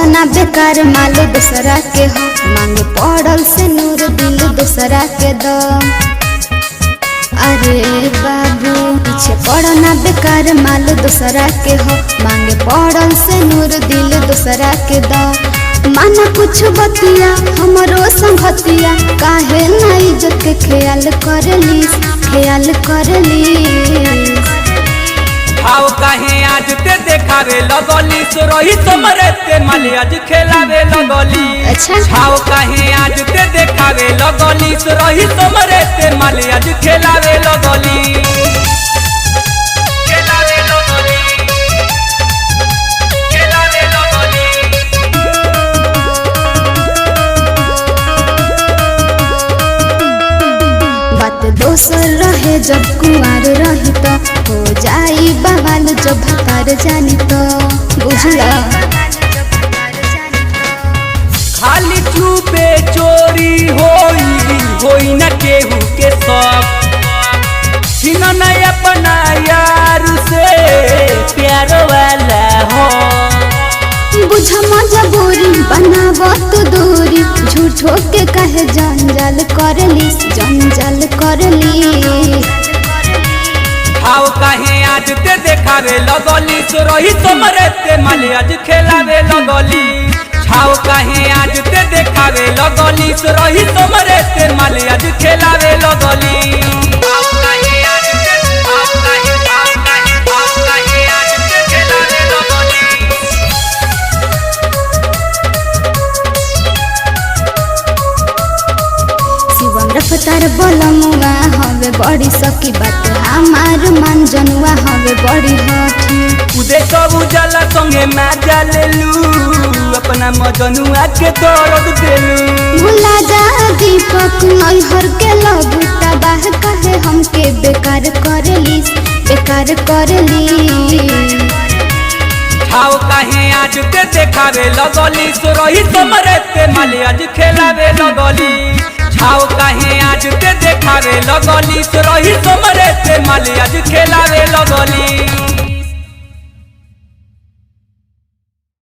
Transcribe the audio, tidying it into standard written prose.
ना बेकार माल दूसरा के हो, मांगे पड़ल से नूर दिल दूसरा के दो। अरे बाबू पीछे पड़ो ना बेकार माल दूसरा के हो, मांगे पड़ल से नूर दिल दूसरा के दो। माना कुछ बतिया हमरो संगतिया, काहे ना इज्जत के ख्याल करली, ख्याल करली। हाउ काहे आज ते देखावे लगली, सोरही तोमरे ते माले आज खेलावे लगली। अच्छा हाउ काहे आज ते देखावे लगली, सोरही तोमरे ते माले आज खेलावे लगली। खेलावे लगली, खेलावे लगली। बात दोसर रहे जब कुंवार रही तो, हो जाई बवाल जब भतार जानी तो, बुझला। खाली चुपे चोरी होई न केहू के सब, छीन न अपना यार से प्यार वाला हो। बुझ मजबूरी बनाव तो दूरी, झूठो के कहे जंजाल करली, जंजाल करली। हाउ काहे आज ते देखावे लगली, सोरही तोमरे ते माले आज खेलावे लगली। हाउ काहे आज ते देखावे लगली, सोरही तोमरे ते माले आज खेलावे लगली। रफ्तार बोलमुआ हवे बड़ी सकी बात, हमार मान जनुआ हवे बड़ी हठी। उदे सब उजाला संगे मजा लेलू, अपना मजनुआ के दर्द देलू। भुला जा दीपक नैहर के लगू तबाह, कहे हमके बेकार करली, बेकार करली। हाउ काहे आज ते देखावे लगली, सोरही तोमरे ते माले आज खेलावे लगली। हाउ काहे आज ते देखावे लगली, सोरही तोमरे ते माले आज खेलावे लगली।